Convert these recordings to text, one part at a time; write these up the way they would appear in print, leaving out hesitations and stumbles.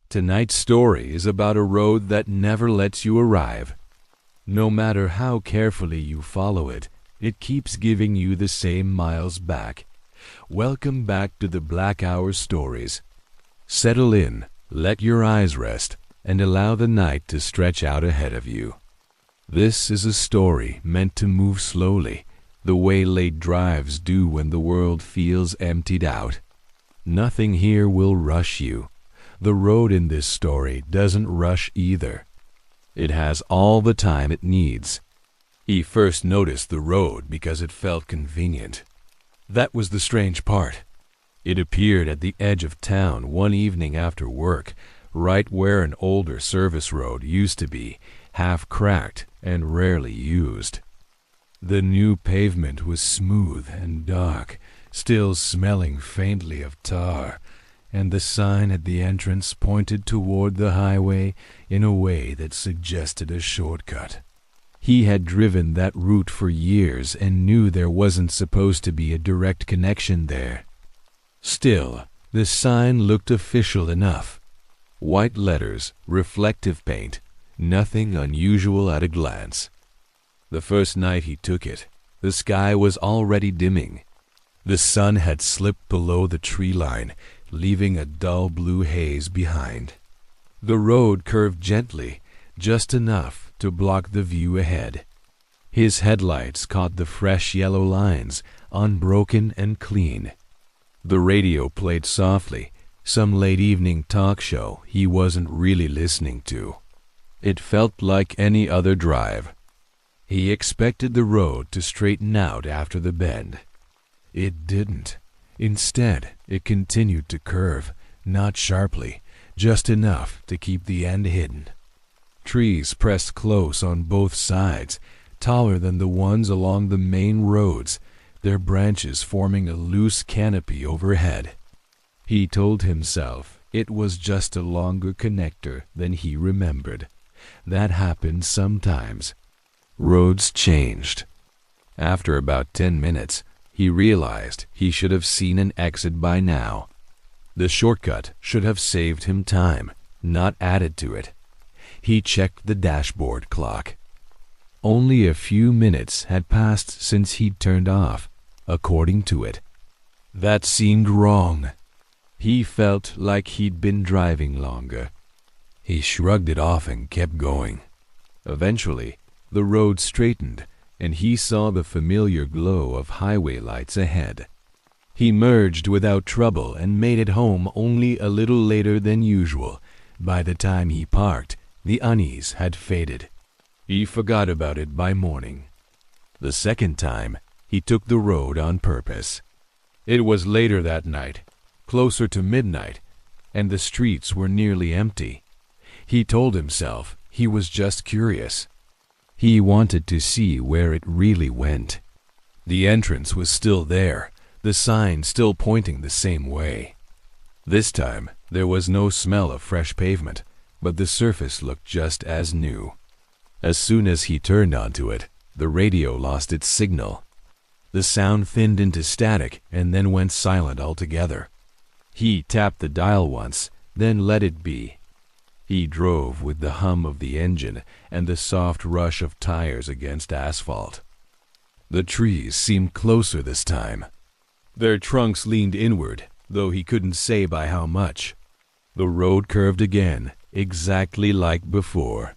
Tonight's story is about a road that never lets you arrive. No matter how carefully you follow it, it keeps giving you the same miles back. Welcome back to the Black Hour Stories. Settle in, let your eyes rest, and allow the night to stretch out ahead of you. This is a story meant to move slowly, the way late drives do when the world feels emptied out. Nothing here will rush you. The road in this story doesn't rush either. It has all the time it needs. He first noticed the road because it felt convenient. That was the strange part. It appeared at the edge of town one evening after work, right where an older service road used to be, half cracked and rarely used. The new pavement was smooth and dark, still smelling faintly of tar, and the sign at the entrance pointed toward the highway in a way that suggested a shortcut. He had driven that route for years and knew there wasn't supposed to be a direct connection there. Still, the sign looked official enough. White letters, reflective paint, nothing unusual at a glance. The first night he took it, the sky was already dimming. The sun had slipped below the tree line, leaving a dull blue haze behind. The road curved gently, just enough to block the view ahead. His headlights caught the fresh yellow lines, unbroken and clean. The radio played softly, some late evening talk show he wasn't really listening to. It felt like any other drive. He expected the road to straighten out after the bend. It didn't. Instead, it continued to curve, not sharply, just enough to keep the end hidden. Trees pressed close on both sides, taller than the ones along the main roads, their branches forming a loose canopy overhead. He told himself it was just a longer connector than he remembered. That happened sometimes. Roads changed. After about 10 minutes, he realized he should have seen an exit by now. The shortcut should have saved him time, not added to it. He checked the dashboard clock. Only a few minutes had passed since he'd turned off, according to it. That seemed wrong. He felt like he'd been driving longer. He shrugged it off and kept going. Eventually, the road straightened, and he saw the familiar glow of highway lights ahead. He merged without trouble and made it home only a little later than usual. By the time he parked, the unease had faded. He forgot about it by morning. The second time, he took the road on purpose. It was later that night, closer to midnight, and the streets were nearly empty. He told himself he was just curious. He wanted to see where it really went. The entrance was still there, the sign still pointing the same way. This time, there was no smell of fresh pavement, but the surface looked just as new. As soon as he turned onto it, the radio lost its signal. The sound thinned into static and then went silent altogether. He tapped the dial once, then let it be. He drove with the hum of the engine and the soft rush of tires against asphalt. The trees seemed closer this time. Their trunks leaned inward, though he couldn't say by how much. The road curved again, exactly like before.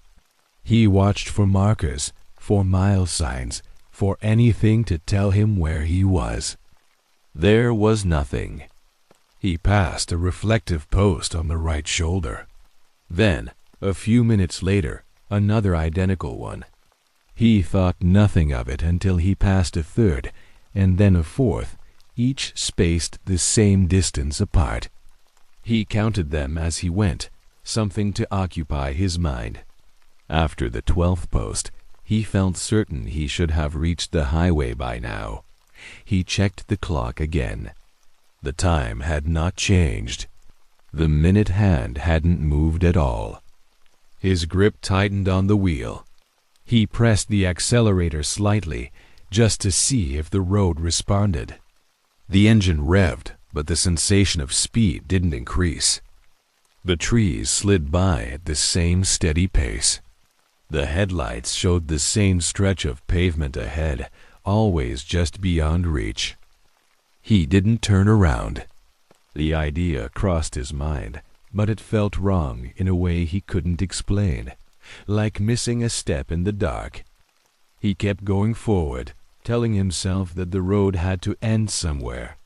He watched for markers, for mile signs, for anything to tell him where he was. There was nothing. He passed a reflective post on the right shoulder. Then, a few minutes later, another identical one. He thought nothing of it until he passed a third, and then a fourth, each spaced the same distance apart. He counted them as he went, something to occupy his mind. After the 12th post, he felt certain he should have reached the highway by now. He checked the clock again. The time had not changed. The minute hand hadn't moved at all. His grip tightened on the wheel. He pressed the accelerator slightly, just to see if the road responded. The engine revved, but the sensation of speed didn't increase. The trees slid by at the same steady pace. The headlights showed the same stretch of pavement ahead, always just beyond reach. He didn't turn around. The idea crossed his mind, but it felt wrong in a way he couldn't explain, like missing a step in the dark. He kept going forward, telling himself that the road had to end somewhere.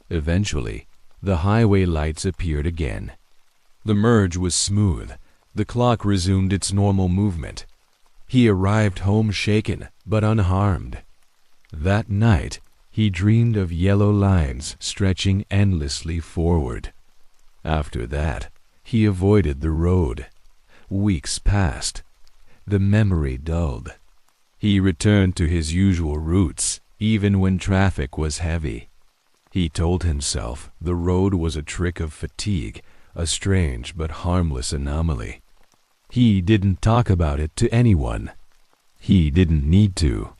Eventually, the highway lights appeared again. The merge was smooth. The clock resumed its normal movement. He arrived home shaken, but unharmed. That night, he dreamed of yellow lines stretching endlessly forward. After that, he avoided the road. Weeks passed. The memory dulled. He returned to his usual routes, even when traffic was heavy. He told himself the road was a trick of fatigue, a strange but harmless anomaly. He didn't talk about it to anyone. He didn't need to.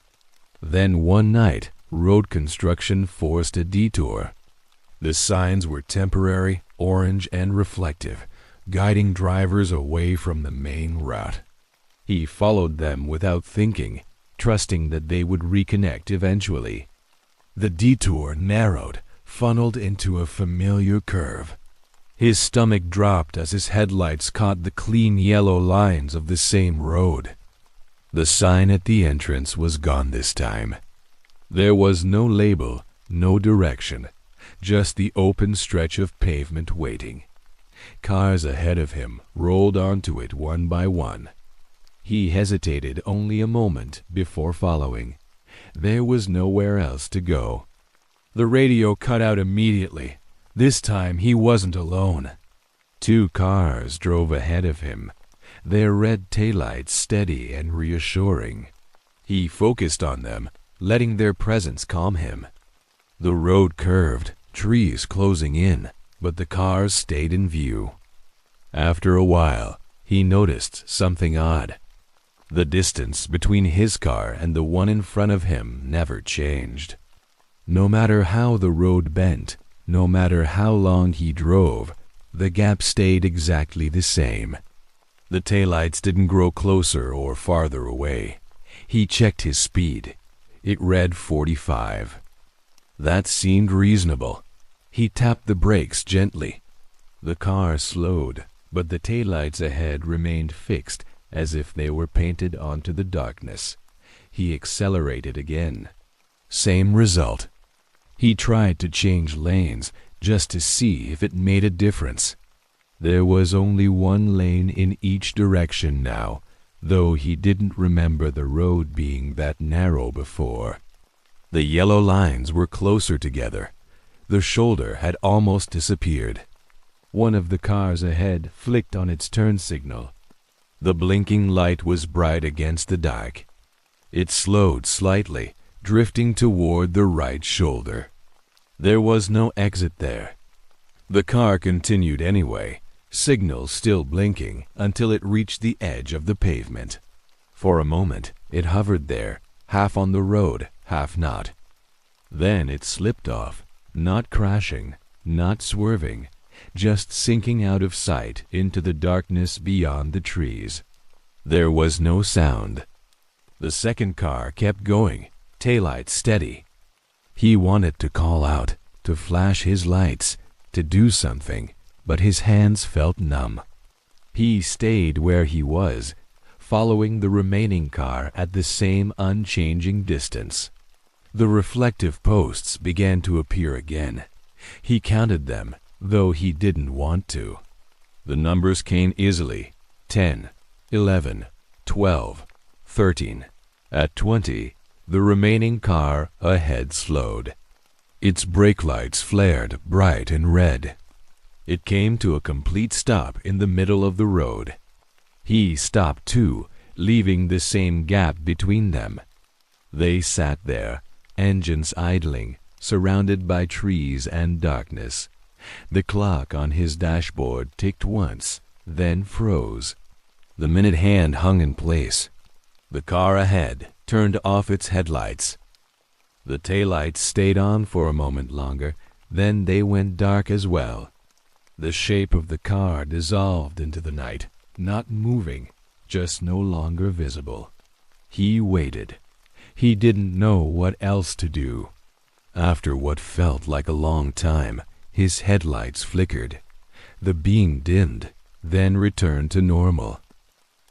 Then one night, road construction forced a detour. The signs were temporary, orange and reflective, guiding drivers away from the main route. He followed them without thinking, trusting that they would reconnect eventually. The detour narrowed, funneled into a familiar curve. His stomach dropped as his headlights caught the clean yellow lines of the same road. The sign at the entrance was gone this time. There was no label, no direction, just the open stretch of pavement waiting. Cars ahead of him rolled onto it one by one. He hesitated only a moment before following. There was nowhere else to go. The radio cut out immediately. This time he wasn't alone. 2 cars drove ahead of him, their red taillights steady and reassuring. He focused on them, letting their presence calm him. The road curved, trees closing in, but the cars stayed in view. After a while, he noticed something odd. The distance between his car and the one in front of him never changed. No matter how the road bent, no matter how long he drove, the gap stayed exactly the same. The taillights didn't grow closer or farther away. He checked his speed. It read 45. That seemed reasonable. He tapped the brakes gently. The car slowed, but the taillights ahead remained fixed as if they were painted onto the darkness. He accelerated again. Same result. He tried to change lanes just to see if it made a difference. There was only one lane in each direction now, though he didn't remember the road being that narrow before. The yellow lines were closer together. The shoulder had almost disappeared. One of the cars ahead flicked on its turn signal. The blinking light was bright against the dark. It slowed slightly, drifting toward the right shoulder. There was no exit there. The car continued anyway, signals still blinking until it reached the edge of the pavement. For a moment, it hovered there, half on the road, half not. Then it slipped off, not crashing, not swerving, just sinking out of sight into the darkness beyond the trees. There was no sound. The second car kept going, taillights steady. He wanted to call out, to flash his lights, to do something, but his hands felt numb. He stayed where he was, following the remaining car at the same unchanging distance. The reflective posts began to appear again. He counted them, though he didn't want to. The numbers came easily: 10, 11, 12, 13. At 20, the remaining car ahead slowed. Its brake lights flared bright and red. It came to a complete stop in the middle of the road. He stopped too, leaving the same gap between them. They sat there, engines idling, surrounded by trees and darkness. The clock on his dashboard ticked once, then froze. The minute hand hung in place. The car ahead turned off its headlights. The taillights stayed on for a moment longer, then they went dark as well. The shape of the car dissolved into the night, not moving, just no longer visible. He waited. He didn't know what else to do. After what felt like a long time, his headlights flickered. The beam dimmed, then returned to normal.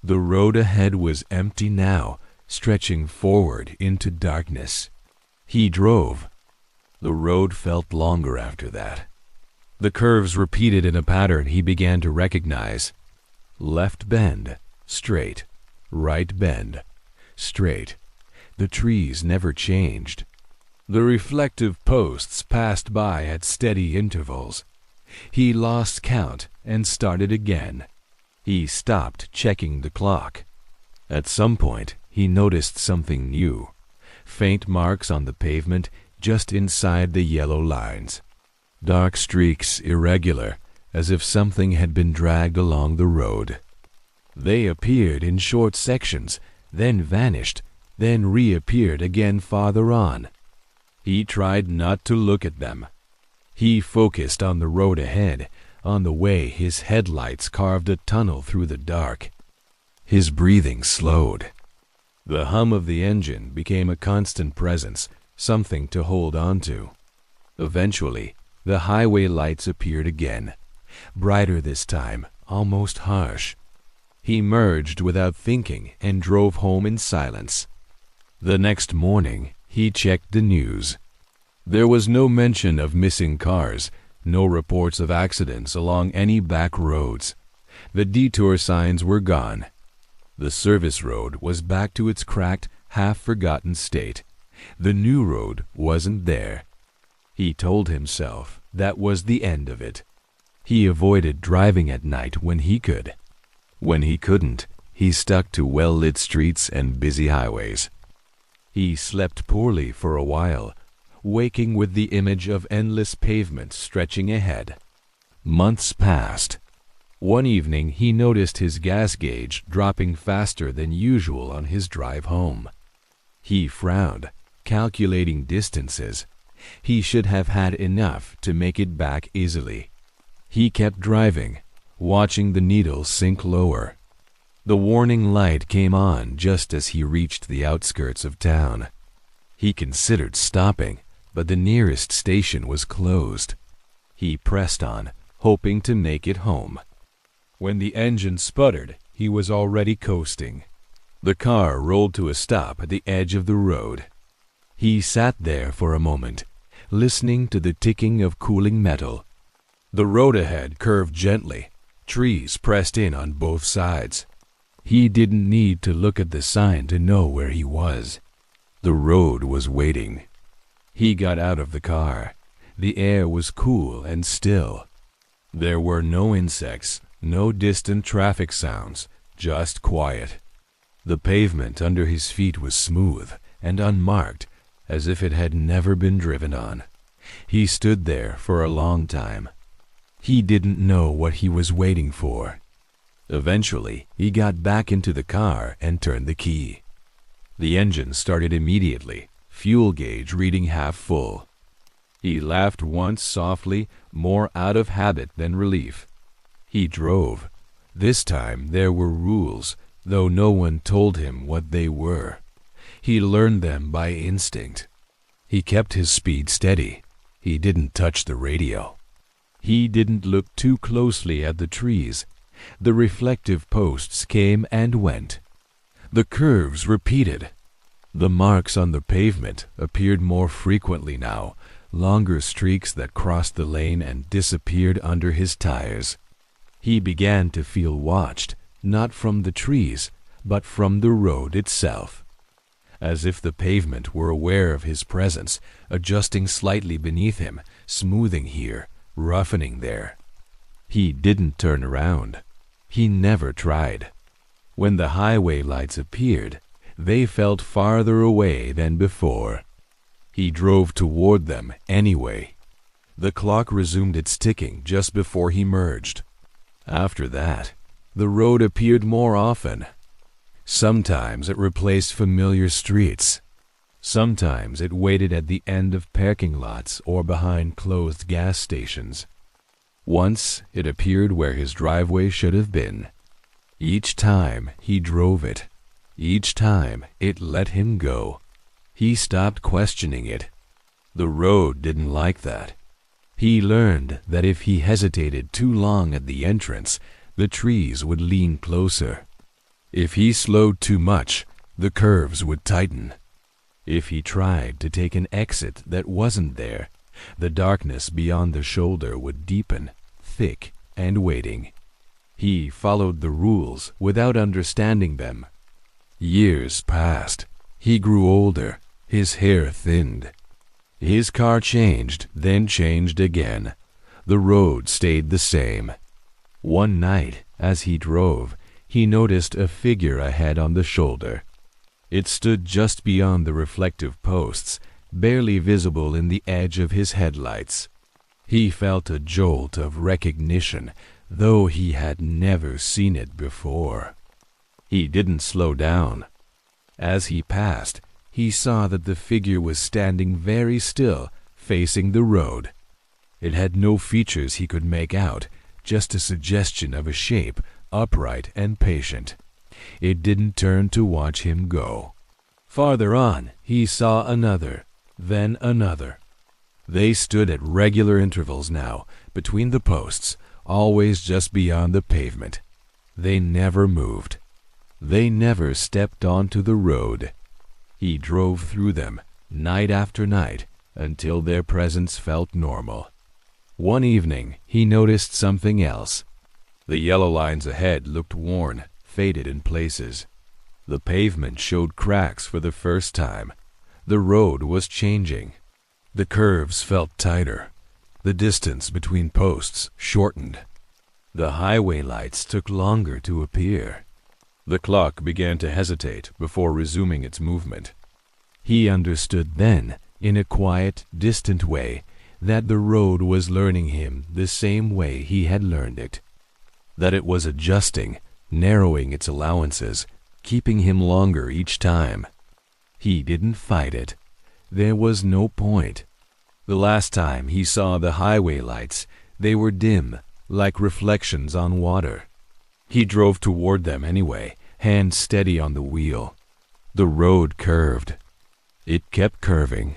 The road ahead was empty now, stretching forward into darkness. He drove. The road felt longer after that. The curves repeated in a pattern he began to recognize. Left bend, straight. Right bend, straight. The trees never changed. The reflective posts passed by at steady intervals. He lost count and started again. He stopped checking the clock. At some point, he noticed something new. Faint marks on the pavement just inside the yellow lines. Dark streaks, irregular, as if something had been dragged along the road. They appeared in short sections, then vanished, then reappeared again farther on. He tried not to look at them. He focused on the road ahead, on the way his headlights carved a tunnel through the dark. His breathing slowed. The hum of the engine became a constant presence, something to hold on to. Eventually, the highway lights appeared again, brighter this time, almost harsh. He merged without thinking and drove home in silence. The next morning, he checked the news. There was no mention of missing cars, no reports of accidents along any back roads. The detour signs were gone. The service road was back to its cracked, half-forgotten state. The new road wasn't there. He told himself that was the end of it. He avoided driving at night when he could. When he couldn't, he stuck to well-lit streets and busy highways. He slept poorly for a while, waking with the image of endless pavement stretching ahead. Months passed. One evening he noticed his gas gauge dropping faster than usual on his drive home. He frowned, calculating distances. He should have had enough to make it back easily. He kept driving, watching the needle sink lower. The warning light came on just as he reached the outskirts of town. He considered stopping, but the nearest station was closed. He pressed on, hoping to make it home. When the engine sputtered, he was already coasting. The car rolled to a stop at the edge of the road. He sat there for a moment, listening to the ticking of cooling metal. The road ahead curved gently. Trees pressed in on both sides. He didn't need to look at the sign to know where he was. The road was waiting. He got out of the car. The air was cool and still. There were no insects, no distant traffic sounds, just quiet. The pavement under his feet was smooth and unmarked, as if it had never been driven on. He stood there for a long time. He didn't know what he was waiting for. Eventually, he got back into the car and turned the key. The engine started immediately, fuel gauge reading half full. He laughed once softly, more out of habit than relief. He drove. This time there were rules, though no one told him what they were. He learned them by instinct. He kept his speed steady. He didn't touch the radio. He didn't look too closely at the trees. The reflective posts came and went. The curves repeated. The marks on the pavement appeared more frequently now, longer streaks that crossed the lane and disappeared under his tires. He began to feel watched, not from the trees, but from the road itself. As if the pavement were aware of his presence, adjusting slightly beneath him, smoothing here, roughening there. He didn't turn around. He never tried. When the highway lights appeared, they felt farther away than before. He drove toward them anyway. The clock resumed its ticking just before he merged. After that, the road appeared more often. Sometimes it replaced familiar streets. Sometimes it waited at the end of parking lots or behind closed gas stations. Once it appeared where his driveway should have been. Each time he drove it, each time it let him go. He stopped questioning it. The road didn't like that. He learned that if he hesitated too long at the entrance, the trees would lean closer. If he slowed too much, the curves would tighten. If he tried to take an exit that wasn't there, the darkness beyond the shoulder would deepen, thick and waiting. He followed the rules without understanding them. Years passed. He grew older. His hair thinned. His car changed, then changed again. The road stayed the same. One night, as he drove, he noticed a figure ahead on the shoulder. It stood just beyond the reflective posts, barely visible in the edge of his headlights. He felt a jolt of recognition, though he had never seen it before. He didn't slow down. As he passed, he saw that the figure was standing very still, facing the road. It had no features he could make out, just a suggestion of a shape, upright and patient. It didn't turn to watch him go. Farther on, he saw another, then another. They stood at regular intervals now, between the posts, always just beyond the pavement. They never moved. They never stepped onto the road. He drove through them, night after night, until their presence felt normal. One evening, he noticed something else. The yellow lines ahead looked worn, faded in places. The pavement showed cracks for the first time. The road was changing. The curves felt tighter. The distance between posts shortened. The highway lights took longer to appear. The clock began to hesitate before resuming its movement. He understood then, in a quiet, distant way, that the road was learning him the same way he had learned it. That it was adjusting, narrowing its allowances, keeping him longer each time. He didn't fight it. There was no point. The last time he saw the highway lights, they were dim, like reflections on water. He drove toward them anyway, hand steady on the wheel. The road curved. It kept curving.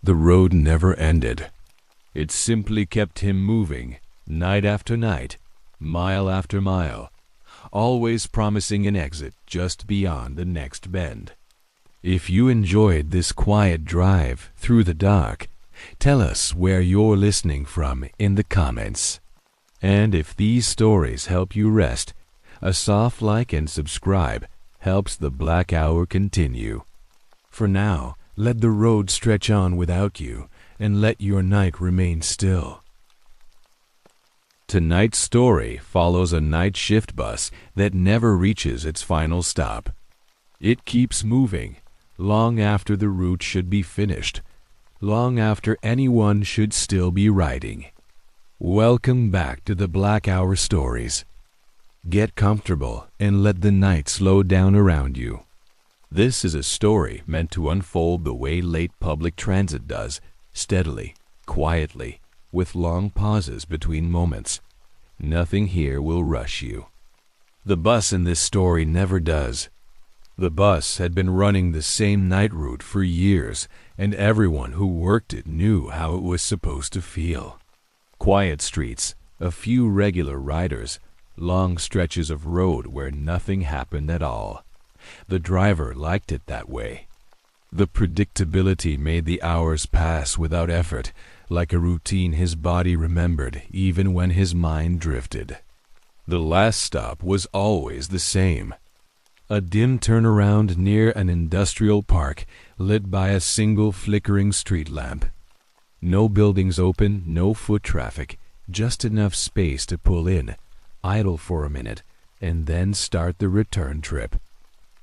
The road never ended. It simply kept him moving, night after night, mile after mile, always promising an exit just beyond the next bend. If you enjoyed this quiet drive through the dark, tell us where you're listening from in the comments. And if these stories help you rest, a soft like and subscribe helps the Black Hour continue. For now, let the road stretch on without you, and let your night remain still. Tonight's story follows a night shift bus that never reaches its final stop. It keeps moving, long after the route should be finished, long after anyone should still be riding. Welcome back to the Black Hour Stories. Get comfortable and let the night slow down around you. This is a story meant to unfold the way late public transit does, steadily, quietly, with long pauses between moments. Nothing here will rush you. The bus in this story never does. The bus had been running the same night route for years, and everyone who worked it knew how it was supposed to feel. Quiet streets, a few regular riders, long stretches of road where nothing happened at all. The driver liked it that way. The predictability made the hours pass without effort, like a routine his body remembered even when his mind drifted. The last stop was always the same. A dim turnaround near an industrial park lit by a single flickering street lamp. No buildings open, no foot traffic, just enough space to pull in, idle for a minute, and then start the return trip.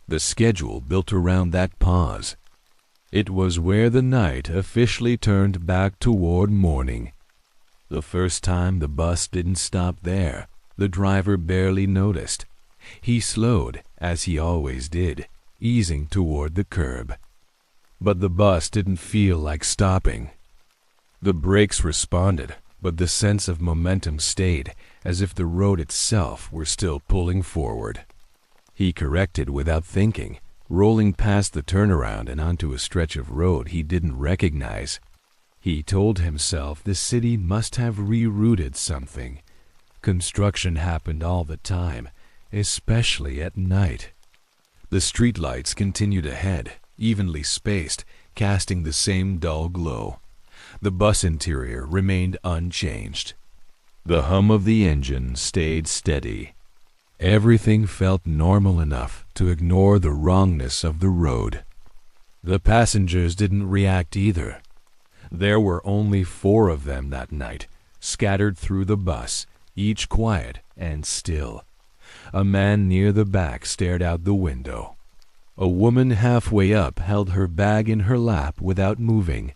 The schedule built around that pause. It was where the night officially turned back toward morning. The first time the bus didn't stop there, the driver barely noticed. He slowed, as he always did, easing toward the curb. But the bus didn't feel like stopping. The brakes responded, but the sense of momentum stayed, as if the road itself were still pulling forward. He corrected without thinking, rolling past the turnaround and onto a stretch of road he didn't recognize. He told himself the city must have rerouted something. Construction happened all the time, especially at night. The streetlights continued ahead, evenly spaced, casting the same dull glow. The bus interior remained unchanged. The hum of the engine stayed steady. Everything felt normal enough to ignore the wrongness of the road. The passengers didn't react either. There were only 4 of them that night, scattered through the bus, each quiet and still. A man near the back stared out the window. A woman halfway up held her bag in her lap without moving.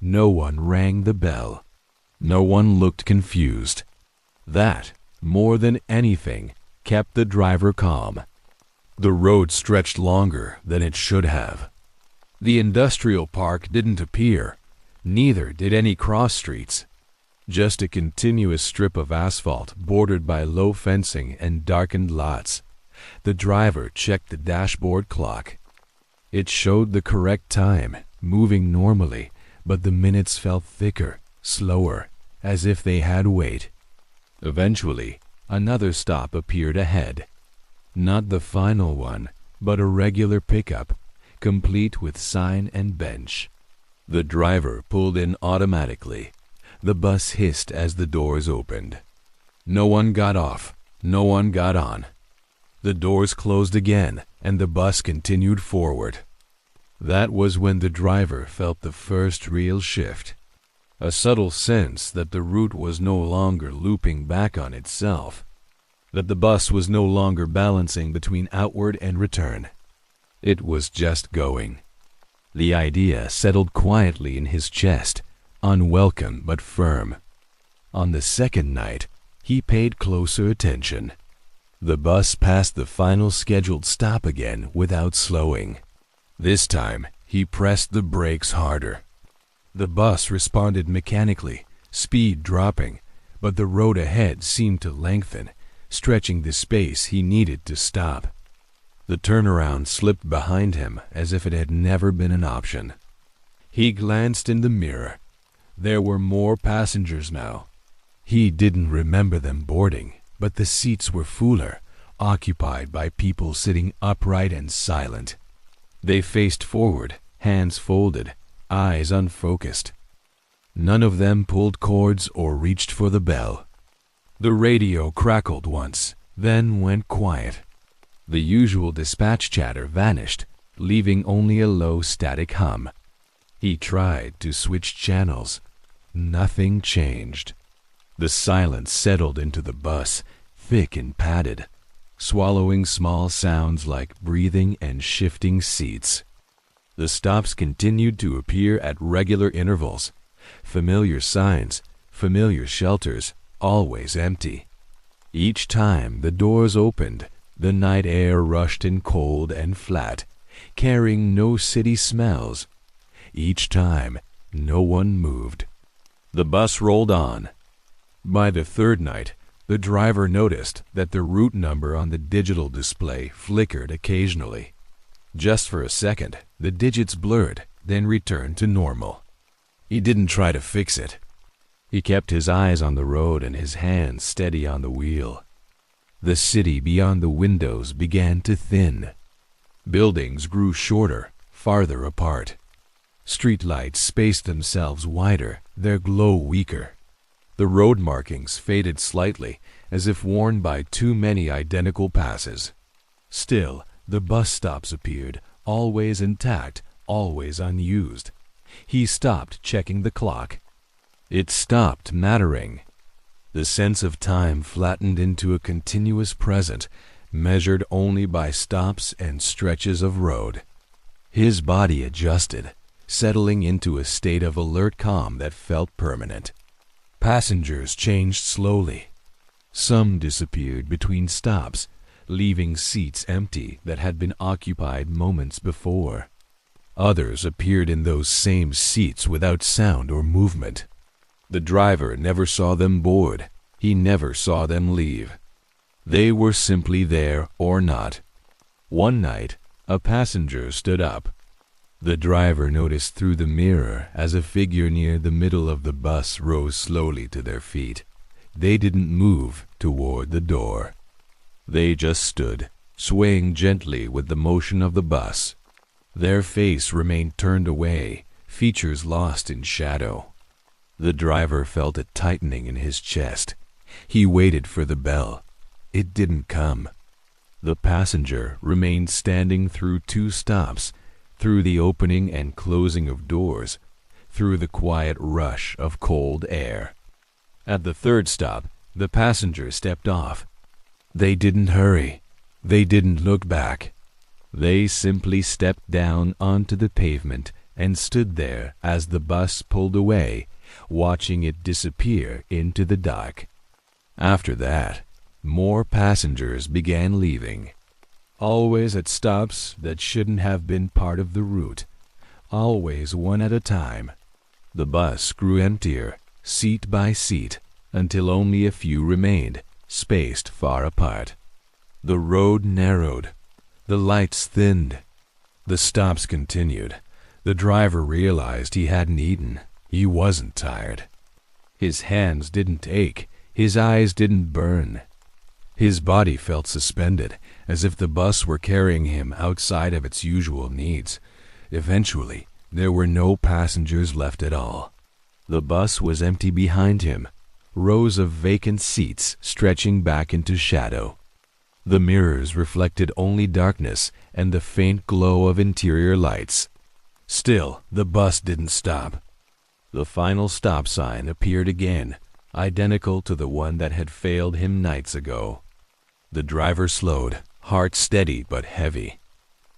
No one rang the bell. No one looked confused. That, more than anything, kept the driver calm. The road stretched longer than it should have. The industrial park didn't appear. Neither did any cross streets. Just a continuous strip of asphalt bordered by low fencing and darkened lots. The driver checked the dashboard clock. It showed the correct time, moving normally, but the minutes felt thicker, slower, as if they had weight. Eventually, another stop appeared ahead. Not the final one, but a regular pickup, complete with sign and bench. The driver pulled in automatically. The bus hissed as the doors opened. No one got off. No one got on. The doors closed again, and the bus continued forward. That was when the driver felt the first real shift. A subtle sense that the route was no longer looping back on itself, that the bus was no longer balancing between outward and return. It was just going. The idea settled quietly in his chest, unwelcome but firm. On the second night, he paid closer attention. The bus passed the final scheduled stop again without slowing. This time, he pressed the brakes harder. The bus responded mechanically, speed dropping, but the road ahead seemed to lengthen, stretching the space he needed to stop. The turnaround slipped behind him as if it had never been an option. He glanced in the mirror. There were more passengers now. He didn't remember them boarding, but the seats were fuller, occupied by people sitting upright and silent. They faced forward, hands folded, eyes unfocused. None of them pulled cords or reached for the bell. The radio crackled once, then went quiet. The usual dispatch chatter vanished, leaving only a low static hum. He tried to switch channels. Nothing changed. The silence settled into the bus, thick and padded, swallowing small sounds like breathing and shifting seats. The stops continued to appear at regular intervals. Familiar signs, familiar shelters, always empty. Each time the doors opened, the night air rushed in cold and flat, carrying no city smells. Each time, no one moved. The bus rolled on. By the third night, the driver noticed that the route number on the digital display flickered occasionally. Just for a second, the digits blurred, then returned to normal. He didn't try to fix it. He kept his eyes on the road and his hands steady on the wheel. The city beyond the windows began to thin. Buildings grew shorter, farther apart. Streetlights spaced themselves wider, their glow weaker. The road markings faded slightly, as if worn by too many identical passes. Still, the bus stops appeared, always intact, always unused. He stopped checking the clock. It stopped mattering. The sense of time flattened into a continuous present, measured only by stops and stretches of road. His body adjusted, settling into a state of alert calm that felt permanent. Passengers changed slowly. Some disappeared between stops, leaving seats empty that had been occupied moments before. Others appeared in those same seats without sound or movement. The driver never saw them board. He never saw them leave. They were simply there or not. One night, a passenger stood up. The driver noticed through the mirror as a figure near the middle of the bus rose slowly to their feet. They didn't move toward the door. They just stood, swaying gently with the motion of the bus. Their face remained turned away, features lost in shadow. The driver felt a tightening in his chest. He waited for the bell. It didn't come. The passenger remained standing through 2 stops, through the opening and closing of doors, through the quiet rush of cold air. At the 3rd stop, the passenger stepped off. They didn't hurry. They didn't look back. They simply stepped down onto the pavement and stood there as the bus pulled away, watching it disappear into the dark. After that, more passengers began leaving. Always at stops that shouldn't have been part of the route. Always one at a time. The bus grew emptier, seat by seat, until only a few remained, spaced far apart. The road narrowed. The lights thinned. The stops continued. The driver realized he hadn't eaten. He wasn't tired. His hands didn't ache. His eyes didn't burn. His body felt suspended, as if the bus were carrying him outside of its usual needs. Eventually, there were no passengers left at all. The bus was empty behind him, rows of vacant seats stretching back into shadow. The mirrors reflected only darkness and the faint glow of interior lights. Still, the bus didn't stop. The final stop sign appeared again, identical to the one that had failed him nights ago. The driver slowed, heart steady but heavy.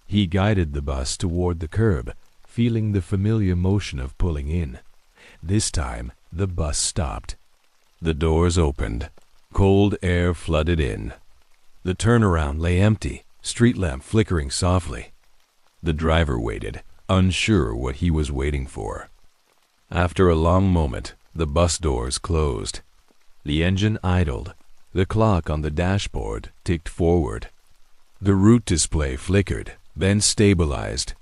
He guided the bus toward the curb, feeling the familiar motion of pulling in. This time, the bus stopped. The doors opened. Cold air flooded in. The turnaround lay empty, street lamp flickering softly. The driver waited, unsure what he was waiting for. After a long moment, the bus doors closed. The engine idled. The clock on the dashboard ticked forward. The route display flickered, then stabilized.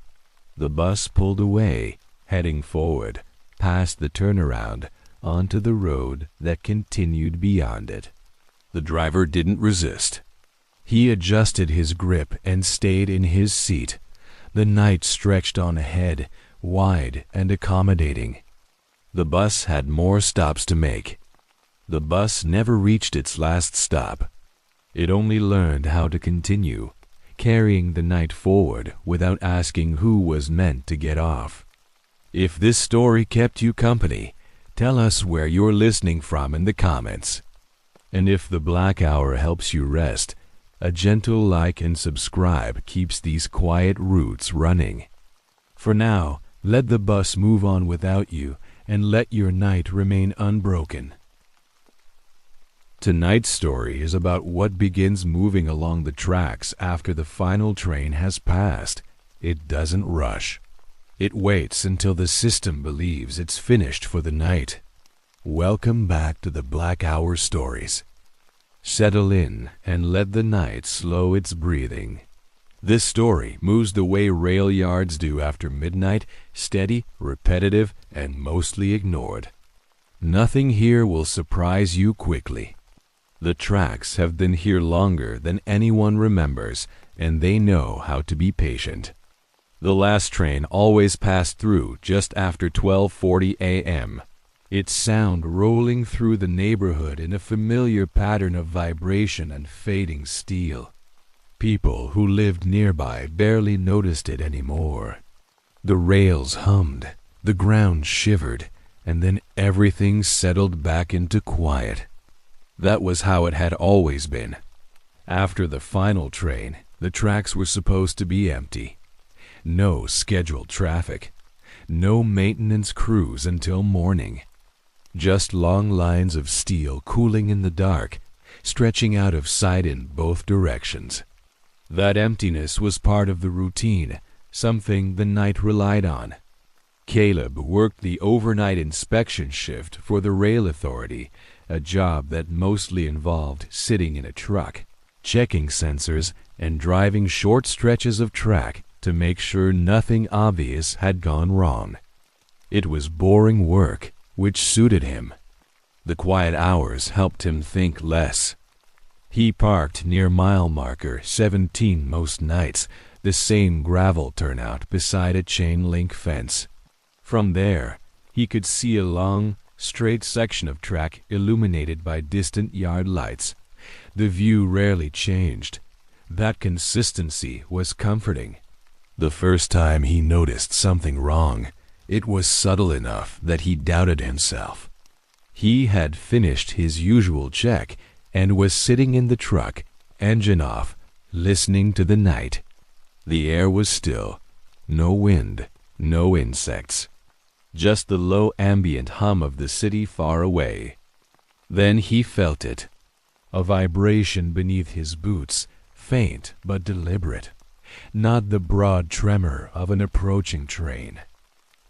The bus pulled away, heading forward, past the turnaround, onto the road that continued beyond it. The driver didn't resist. He adjusted his grip and stayed in his seat. The night stretched on ahead, wide and accommodating. The bus had more stops to make. The bus never reached its last stop. It only learned how to continue, carrying the night forward without asking who was meant to get off. If this story kept you company, tell us where you're listening from in the comments. And if the Black Hour helps you rest, a gentle like and subscribe keeps these quiet routes running. For now, let the bus move on without you, and let your night remain unbroken. Tonight's story is about what begins moving along the tracks after the final train has passed. It doesn't rush. It waits until the system believes it's finished for the night. Welcome back to the Black Hour Stories. Settle in and let the night slow its breathing. This story moves the way rail yards do after midnight, steady, repetitive, and mostly ignored. Nothing here will surprise you quickly. The tracks have been here longer than anyone remembers, and they know how to be patient. The last train always passed through just after 12:40 a.m., its sound rolling through the neighborhood in a familiar pattern of vibration and fading steel. People who lived nearby barely noticed it anymore. The rails hummed, the ground shivered, and then everything settled back into quiet. That was how it had always been. After the final train, the tracks were supposed to be empty. No scheduled traffic. No maintenance crews until morning. Just long lines of steel cooling in the dark, stretching out of sight in both directions. That emptiness was part of the routine, something the night relied on. Caleb worked the overnight inspection shift for the rail authority, a job that mostly involved sitting in a truck, checking sensors, and driving short stretches of track to make sure nothing obvious had gone wrong. It was boring work, which suited him. The quiet hours helped him think less. He parked near mile marker 17 most nights, the same gravel turnout beside a chain-link fence. From there, he could see a long, straight section of track illuminated by distant yard lights. The view rarely changed. That consistency was comforting. The first time he noticed something wrong, it was subtle enough that he doubted himself. He had finished his usual check and was sitting in the truck, engine off, listening to the night. The air was still. No wind, no insects. Just the low ambient hum of the city far away. Then he felt it. A vibration beneath his boots, faint but deliberate. Not the broad tremor of an approaching train.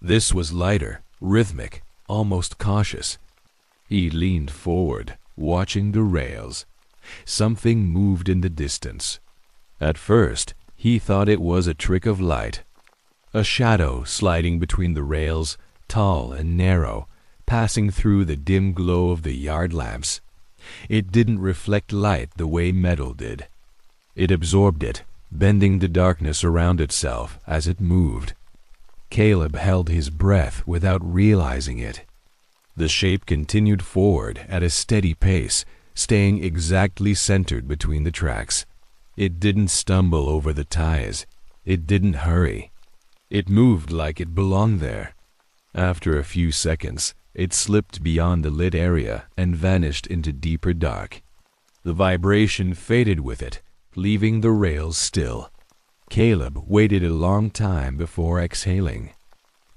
This was lighter, rhythmic, almost cautious. He leaned forward, watching the rails. Something moved in the distance. At first, he thought it was a trick of light. A shadow sliding between the rails, tall and narrow, passing through the dim glow of the yard lamps. It didn't reflect light the way metal did. It absorbed it, bending the darkness around itself as it moved. Caleb held his breath without realizing it. The shape continued forward at a steady pace, staying exactly centered between the tracks. It didn't stumble over the ties. It didn't hurry. It moved like it belonged there. After a few seconds, it slipped beyond the lit area and vanished into deeper dark. The vibration faded with it, leaving the rails still. Caleb waited a long time before exhaling.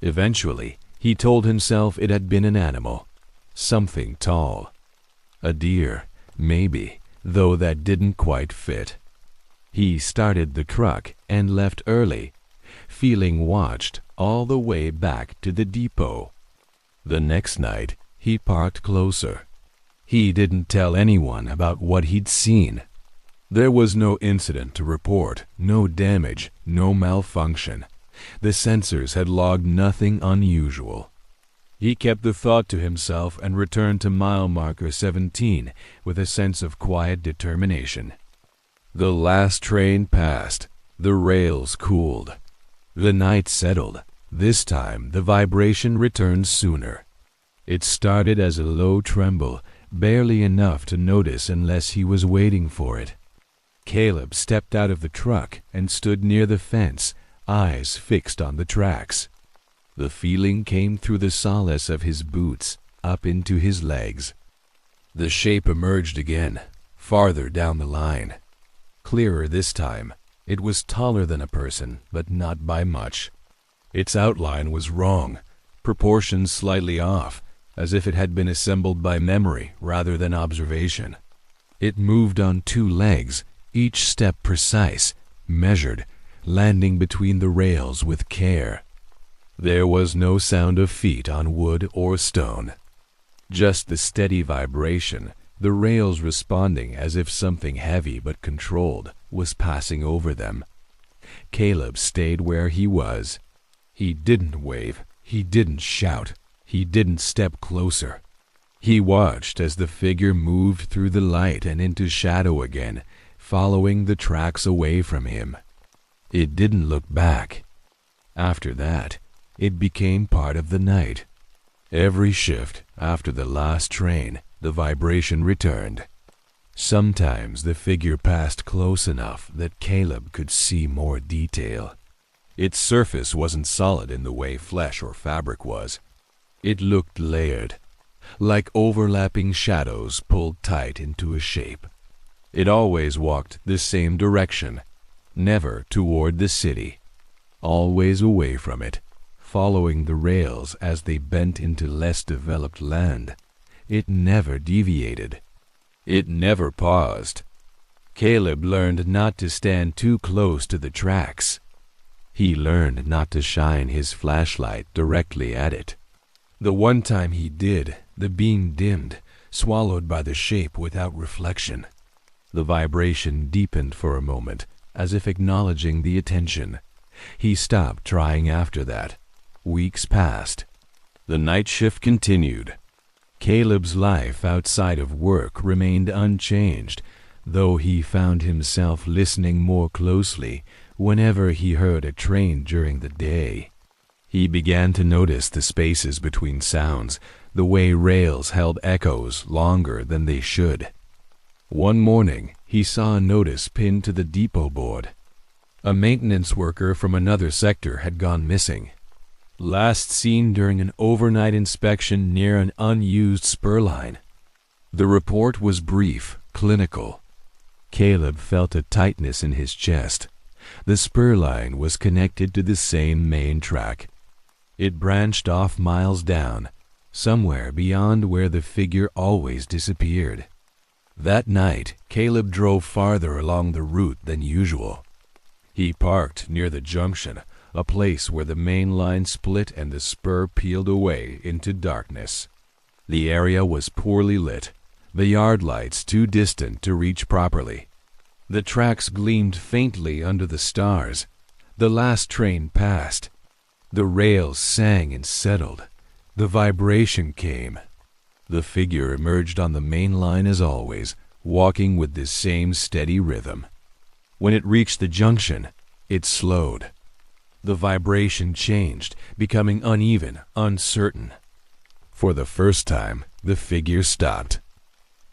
Eventually, he told himself it had been an animal. Something tall. A deer, maybe, though that didn't quite fit. He started the truck and left early, feeling watched all the way back to the depot. The next night, he parked closer. He didn't tell anyone about what he'd seen. There was no incident to report, no damage, no malfunction. The sensors had logged nothing unusual. He kept the thought to himself and returned to mile marker 17 with a sense of quiet determination. The last train passed. The rails cooled. The night settled. This time the vibration returned sooner. It started as a low tremble, barely enough to notice unless he was waiting for it. Caleb stepped out of the truck and stood near the fence, eyes fixed on the tracks. The feeling came through the solace of his boots, up into his legs. The shape emerged again, farther down the line. Clearer this time. It was taller than a person, but not by much. Its outline was wrong, proportions slightly off, as if it had been assembled by memory rather than observation. It moved on two legs, each step precise, measured, landing between the rails with care. There was no sound of feet on wood or stone. Just the steady vibration, the rails responding as if something heavy but controlled was passing over them. Caleb stayed where he was. He didn't wave. He didn't shout. He didn't step closer. He watched as the figure moved through the light and into shadow again, following the tracks away from him. It didn't look back. After that, it became part of the night. Every shift after the last train, the vibration returned. Sometimes the figure passed close enough that Caleb could see more detail. Its surface wasn't solid in the way flesh or fabric was. It looked layered, like overlapping shadows pulled tight into a shape. It always walked the same direction, never toward the city, always away from it, following the rails as they bent into less developed land. It never deviated. It never paused. Caleb learned not to stand too close to the tracks. He learned not to shine his flashlight directly at it. The one time he did, the beam dimmed, swallowed by the shape without reflection. The vibration deepened for a moment, as if acknowledging the attention. He stopped trying after that. Weeks passed. The night shift continued. Caleb's life outside of work remained unchanged, though he found himself listening more closely whenever he heard a train during the day. He began to notice the spaces between sounds, the way rails held echoes longer than they should. One morning, he saw a notice pinned to the depot board. A maintenance worker from another sector had gone missing. Last seen during an overnight inspection near an unused spur line. The report was brief, clinical. Caleb felt a tightness in his chest. The spur line was connected to the same main track. It branched off miles down, somewhere beyond where the figure always disappeared. That night, Caleb drove farther along the route than usual. He parked near the junction, a place where the main line split and the spur peeled away into darkness. The area was poorly lit, the yard lights too distant to reach properly. The tracks gleamed faintly under the stars. The last train passed. The rails sang and settled. The vibration came. The figure emerged on the main line as always, walking with the same steady rhythm. When it reached the junction, it slowed. The vibration changed, becoming uneven, uncertain. For the first time, the figure stopped.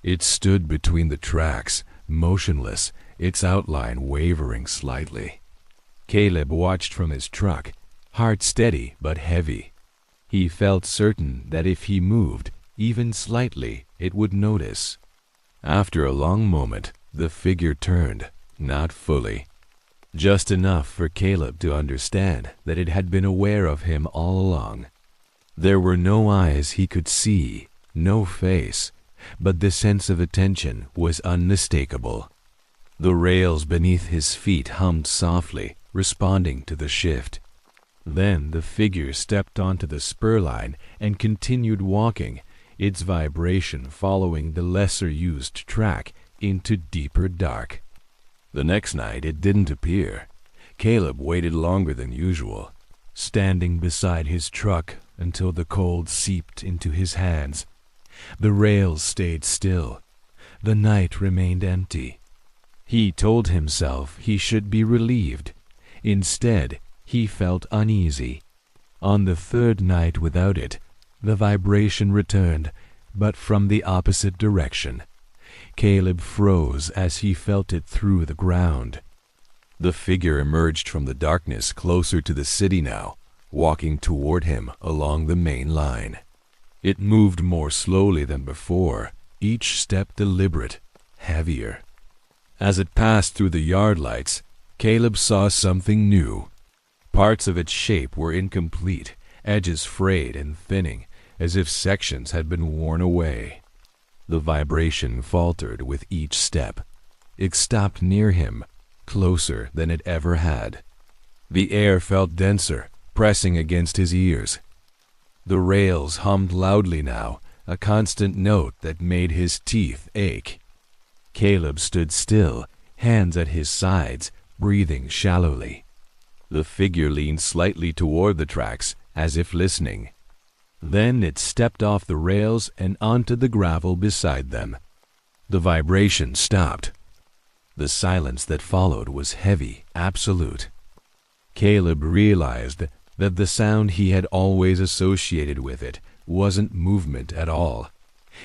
It stood between the tracks, motionless, its outline wavering slightly. Caleb watched from his truck, heart steady but heavy. He felt certain that if he moved, even slightly, it would notice. After a long moment, the figure turned, not fully. Just enough for Caleb to understand that it had been aware of him all along. There were no eyes he could see, no face, but the sense of attention was unmistakable. The rails beneath his feet hummed softly, responding to the shift. Then the figure stepped onto the spur line and continued walking, its vibration following the lesser-used track into deeper dark. The next night it didn't appear. Caleb waited longer than usual, standing beside his truck until the cold seeped into his hands. The rails stayed still. The night remained empty. He told himself he should be relieved. Instead, he felt uneasy. On the third night without it, the vibration returned, but from the opposite direction. Caleb froze as he felt it through the ground. The figure emerged from the darkness closer to the city now, walking toward him along the main line. It moved more slowly than before, each step deliberate, heavier. As it passed through the yard lights, Caleb saw something new. Parts of its shape were incomplete, edges frayed and thinning, as if sections had been worn away. The vibration faltered with each step. It stopped near him, closer than it ever had. The air felt denser, pressing against his ears. The rails hummed loudly now, a constant note that made his teeth ache. Caleb stood still, hands at his sides, breathing shallowly. The figure leaned slightly toward the tracks, as if listening. Then it stepped off the rails and onto the gravel beside them. The vibration stopped. The silence that followed was heavy, absolute. Caleb realized that the sound he had always associated with it wasn't movement at all.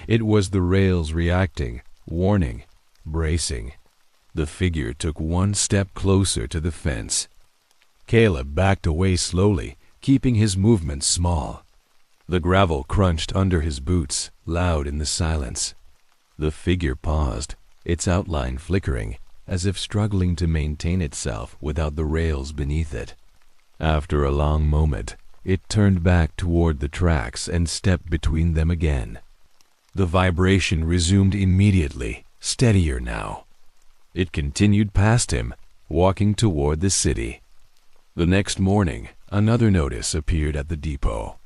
It was the rails reacting, warning, bracing. The figure took one step closer to the fence. Caleb backed away slowly, keeping his movements small. The gravel crunched under his boots, loud in the silence. The figure paused, its outline flickering, as if struggling to maintain itself without the rails beneath it. After a long moment, it turned back toward the tracks and stepped between them again. The vibration resumed immediately, steadier now. It continued past him, walking toward the city. The next morning, another notice appeared at the depot.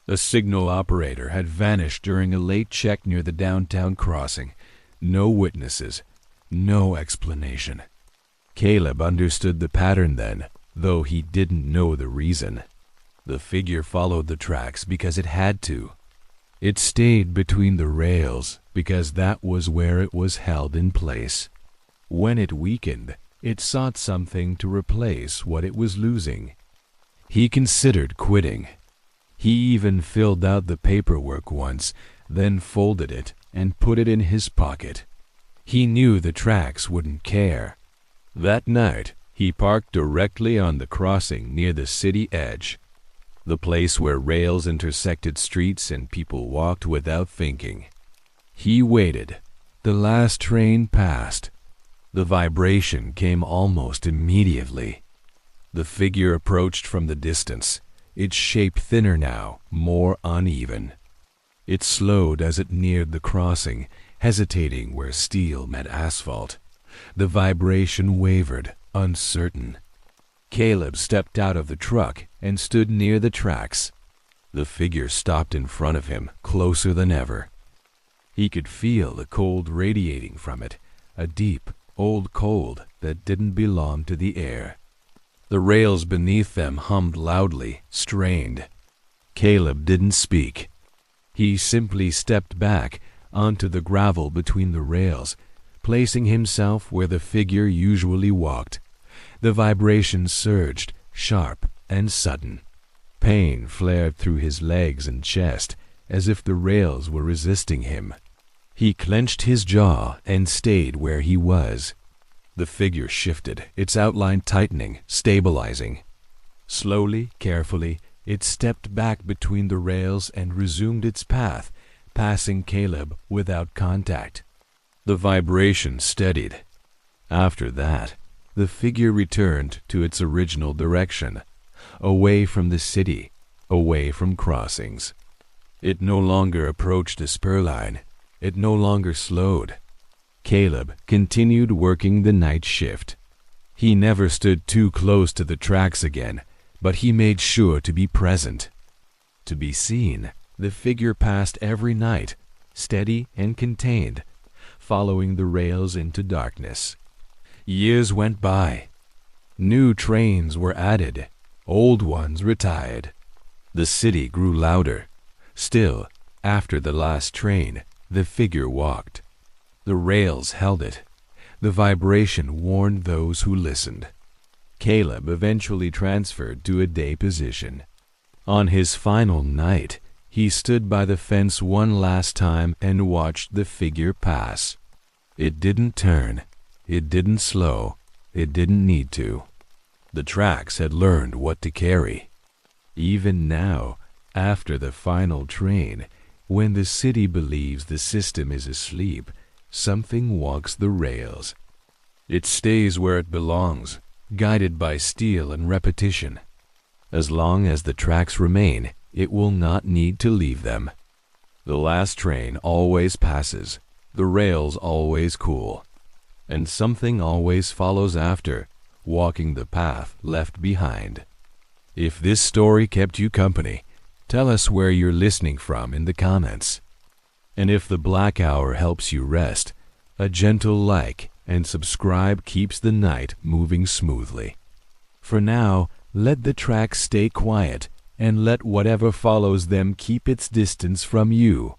A signal operator had vanished during a late check near the downtown crossing. No witnesses, no explanation. Caleb understood the pattern then, though he didn't know the reason. The figure followed the tracks because it had to. It stayed between the rails because that was where it was held in place. When it weakened, it sought something to replace what it was losing. He considered quitting. He even filled out the paperwork once, then folded it and put it in his pocket. He knew the tracks wouldn't care. That night, he parked directly on the crossing near the city edge, the place where rails intersected streets and people walked without thinking. He waited. The last train passed. The vibration came almost immediately. The figure approached from the distance, its shape thinner now, more uneven. It slowed as it neared the crossing, hesitating where steel met asphalt. The vibration wavered, uncertain. Caleb stepped out of the truck and stood near the tracks. The figure stopped in front of him, closer than ever. He could feel the cold radiating from it, a deep, old cold that didn't belong to the air. The rails beneath them hummed loudly, strained. Caleb didn't speak. He simply stepped back onto the gravel between the rails, placing himself where the figure usually walked. The vibration surged, sharp and sudden. Pain flared through his legs and chest, as if the rails were resisting him. He clenched his jaw and stayed where he was. The figure shifted, its outline tightening, stabilizing. Slowly, carefully, it stepped back between the rails and resumed its path, passing Caleb without contact. The vibration steadied. After that, the figure returned to its original direction, away from the city, away from crossings. It no longer approached the spur line. It no longer slowed. Caleb continued working the night shift. He never stood too close to the tracks again, but he made sure to be present. To be seen, the figure passed every night, steady and contained, following the rails into darkness. Years went by. New trains were added, old ones retired. The city grew louder. Still, after the last train, the figure walked. The rails held it. The vibration warned those who listened. Caleb eventually transferred to a day position. On his final night, he stood by the fence one last time and watched the figure pass. It didn't turn. It didn't slow. It didn't need to. The tracks had learned what to carry. Even now, after the final train, when the city believes the system is asleep, something walks the rails. It stays where it belongs, guided by steel and repetition. As long as the tracks remain, it will not need to leave them. The last train always passes, the rails always cool, and something always follows after, walking the path left behind. If this story kept you company, tell us where you're listening from in the comments. And if the Black Hour helps you rest, a gentle like and subscribe keeps the night moving smoothly. For now, let the tracks stay quiet and let whatever follows them keep its distance from you.